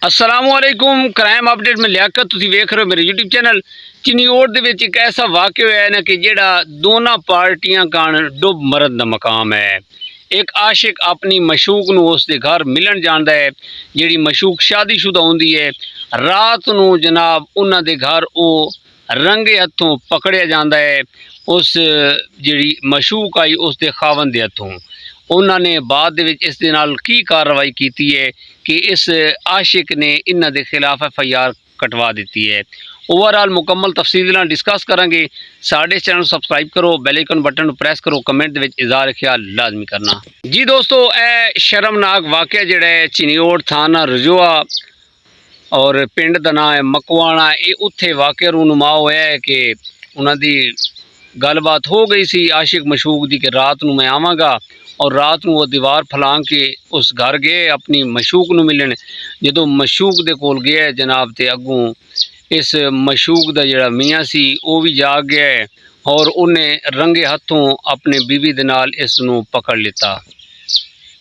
अस्सलामुअलैकुम crime update में लियाकत तुसीं वेख रहे हो मेरे यूट्यूब चैनल। चिन्योट दे विच एक ऐसा वाक़या होया है ना कि जेड़ा दोनों पार्टियां कान डुब मरन दा मकाम है। एक आशिक अपनी मशूक नूं उसदे घर मिलन जांदा है, जेड़ी मशूक शादीशुदा होंदी है। रात नूं जनाब उन्हां दे घर ओ रंगे हथों पकड़िया जांदा है। उस जेड़ी मशूक आई उसदे खावन दे हथों उन्होंने बाद दे विच इस दे नाल की कार्रवाई की है कि इस आशिक ने इन्हां दे खिलाफ FIR कटवा दी है। ओवरऑल मुकम्मल तफसील नाल डिस्कस करांगे। साडे चैनल सब्सक्राइब करो, बेल आइकन बटन प्रेस करो, कमेंट दे विच इज़हार ख्याल लाजमी करना जी। दोस्तों ए शर्मनाक वाक़या जिहड़ा है चिन्योट थाना रजोआ और पिंड दा नाम है मकवाणा। ये उत्थे वाक़या रूनुमा होया है कि उन्हां दी गलबात हो गई सी आशिक मशूक दी कि रात नूं मैं आवांगा, और रात को वो दीवार फलांग के उस घर गए अपनी मशूक नूं मिलन। जो मशूक दे कोल गया जनाब ते अगों इस मशूक दा जिहड़ा मियाँ सी वो भी जाग गया है और उन्हें रंगे हथों अपने बीवी दे नाल इस नूं पकड़ लिता।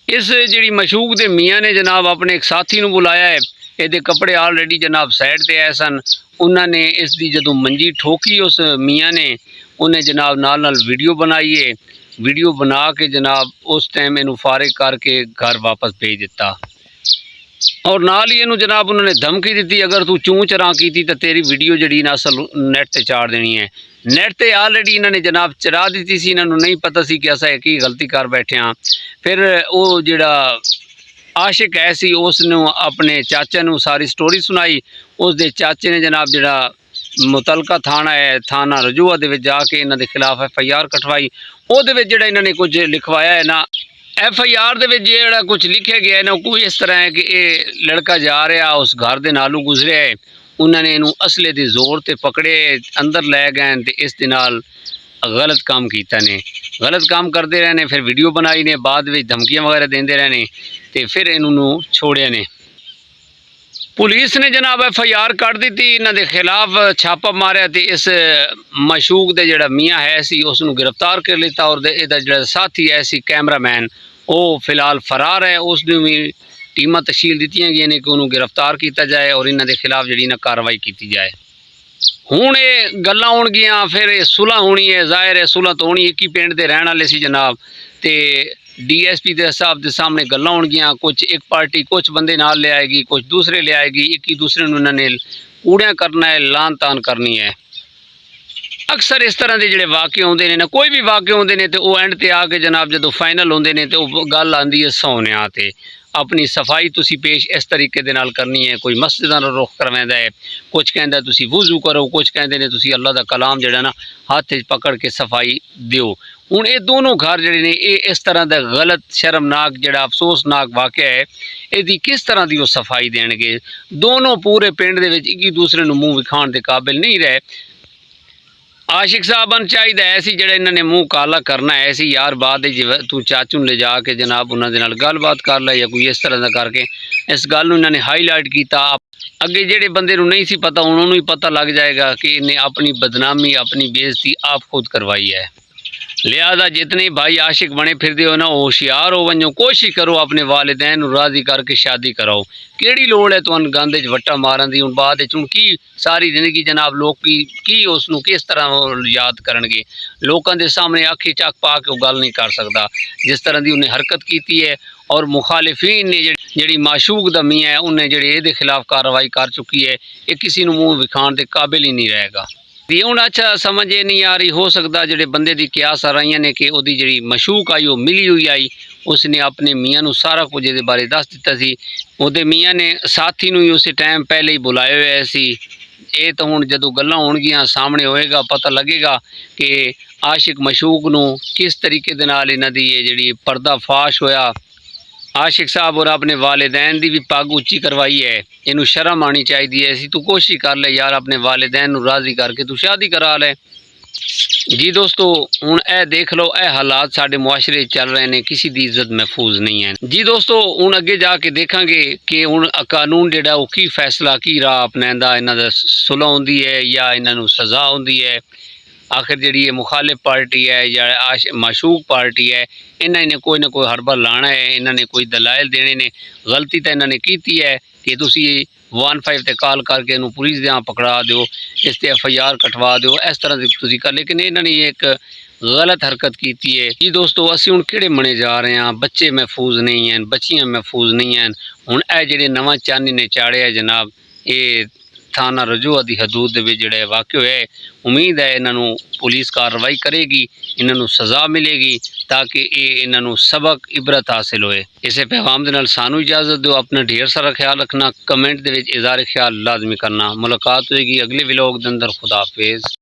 इस जिहड़ी मशूक दे मियाँ ने जनाब अपने एक साथी नूं बुलाया है। ये कपड़े ऑलरेडी जनाब साइड ते आए सन। उन्होंने इसकी जदों मंजी ठोकी उस मियाँ ने उन्हें जनाब नाल वीडियो बनाई है। वीडियो बना के जनाब उस टाइम इनू फारिग करके घर वापस भेज दिता और नाल ही इनू जनाब उन्होंने धमकी दी, अगर तू चूं चरा की तो तेरी वीडियो जड़ी ना असल नैट ते चाड़ देनी है। नैट ते ऑलरेडी इन्होंने जनाब चढ़ा दी सी। इन्होंने नहीं पता सी कि असा एक ही गलती कर बैठे हाँ। फिर वो जिहड़ा आशिक है सी उसने अपने चाचे नू सारी स्टोरी सुनाई। उस दे चाचे ने जनाब जिहड़ा मुतलका थाना है थाना रजूआ दे विच जाके इन्हां दे खिलाफ FIR कटवाई। उहदे विच जिहड़ा इन्हां ने कुछ लिखवाया है ना, FIR दे विच जिहड़ा कुछ लिखे गया है ना, कोई इस तरह है कि ये लड़का जा रहा उस घर दे नालों गुजरिया है। उन्होंने इनू असले दे जोर ते पकड़े अंदर लै गए ते इस दे नाल गलत काम किया ने। गलत काम करते रहे ने, फिर वीडियो बनाई ने, बाद में धमकियां वगैरह देंदे रहे ने ते फिर इन्होंने छोड़िया ने। पुलिस ने जनाब FIR कट दी, इन्हां दे खिलाफ छापा मारिया तो इस मशूक दे जिहड़ा मियाँ है सी उसनू गिरफ्तार कर लिता और इहदा जिहड़ा साथी है सी कैमरामैन वो फिलहाल फरार है। उसनू भी टीमां तश्कील दित्तियां गई ने कि उन्होंने गिरफ्तार किया जाए और इन्हां दे खिलाफ जिहड़ी ना कार्रवाई की जाए। हुण ये गल्लां होणगियां, फिर ये सुलह होनी है। जाहिर है सुलह तो होनी, एक ही पिंड दे रहण वाले सी जनाब ते DSP के साहब के सामने गल्लां होणगियां। कुछ एक पार्टी कुछ बंदे नाल ले आएगी, कुछ दूसरे ले आएगी, एक ही दूसरे नूं इन्हां ने कूड़ियां करना है, लान तान करनी है। अक्सर इस तरह के जिहड़े वाक़े होंदे ने ना, कोई भी वाक़े होंदे ने तो वो एंड ते आके जनाब जदों फाइनल होंदे ने तो गल आंदी है सौनिया ते अपनी सफाई तुसी पेश इस तरीके दे नाल करनी है। कोई मस्जिदां दा रुख करवांदा है, कुछ कहंदा तुसी वुज़ू करो, कुछ कहंदे ने तुसी अल्लाह दा कलाम जिहड़ा ना हाथ च पकड़ के सफाई दिओ। हुण ये दोनों घर जिहड़े ने ये इस तरह का गलत शर्मनाक जिहड़ा अफसोसनाक वाक़या है, इहदी किस तरह की वो सफाई देणगे। दोनों पूरे पिंड दे विच एक दूसरे नूं मूँह विखाण दे काबिल नहीं रहे। आशिक साहबन चाहिए ऐसी जड़ा इन्होंने मुँह काला करना है ऐसी यार बात है तू चाचू ले जाके जनाब उन्होंने नाल गलबात कर लै या कोई इस तरह का करके इस गल इन्होंने हाईलाइट किया। अगे जेडे बंदे नहीं सी पता उन्होंने भी पता लग जाएगा कि इन्हें अपनी बदनामी अपनी बेइज्जती आप खुद करवाई है। लिहाजा जितने भाई आशिक बने फिरदे हो ना होशियार हो वनो, कोशिश करो अपने वालिदैन राजी करके शादी कराओ। केड़ी लोड़ है तुहानू गंद च वट्टा मारन दी। हुण बाद हुण की सारी जिंदगी जनाब लोग की उसनू किस तरह याद करनगे। लोगों के सामने अखी चक पा के गल नहीं कर सकता जिस तरह की उन्हें हरकत की है। और मुखालिफीन ने जी माशूक दा मियाँ है उन्हें जी ये खिलाफ कार्रवाई कर चुकी है। ये किसी को मूँह विखाण के काबिल ही नहीं रहेगा। हूँ अच्छा समझ ये नहीं आ रही, हो सकता जोड़े बंदे की क्यास आ रही ने कि वही जी मशूक आई वो मिली हुई आई, उसने अपने मियाँ को सारा कुछ ये बारे दस दिता सी। उहदे मियाँ ने साथी ही उस टाइम पहले ही बुलाए हुए सी। ये तो हुण जदों गल्लां होणगियां सामने होएगा पता लगेगा कि आशिक मशूक नूं किस तरीके दे नाल इन्हां दी जिहड़ी पर्दाफाश होया। आशिक साहब और अपने वालिदैन की भी पग उच्ची करवाई है। इनू शर्म आनी चाहिए है। तू कोशिश कर ले यार अपने वालिदैन राजी करके तू शादी करा ले। जी दोस्तों हुण ए देख लो ए हालात साडे मुआशरे चल रहे हैं, किसी की इज्जत महफूज नहीं है। जी दोस्तों हुण अगे जाके देखांगे कि हुण कानून जिहड़ा वो की फैसला की राह अपनांदा, इन्हां दा सुलह होंदी है या इन्हां नूं सज़ा होंदी है। आखिर जी मुखालिफ पार्टी है या माशूक पार्टी है, इन्होंने ने कोई ना कोई हरबा लाना है, इन्होंने कोई दलाइल देने ने। गलती तो इन्होंने की है कि तुसी 15 ते कॉल करके इन्हू पुलिस दे पकड़ा दो, इस ते FIR कटवा दो, इस तरह की तुसी कर। लेकिन इन्होंने एक गलत हरकत की है जी। दोस्तों असी हुण किहड़े मने जा रहे हैं, बच्चे महफूज नहीं हैं, बच्चियां महफूज नहीं हैं। हुण यह जिहड़े नवां चानी ने चाढ़िया जनाब, ये थाना रजूआ की हदूद दे विच जिहड़ा वाक़या है, उम्मीद है इन्हों पुलिस कार्रवाई करेगी, इन्हों सज़ा मिलेगी ताकि ये इन्हों सबक इबरत हासिल होए। इसे पैगाम दे नाल सानू इजाज़त दो। अपना ढेर सारा ख्याल रखना, कमेंट दे विच इज़हार ख्याल लाजमी करना। मुलाकात होएगी अगले व्लॉग दे अंदर। खुदा हाफिज़।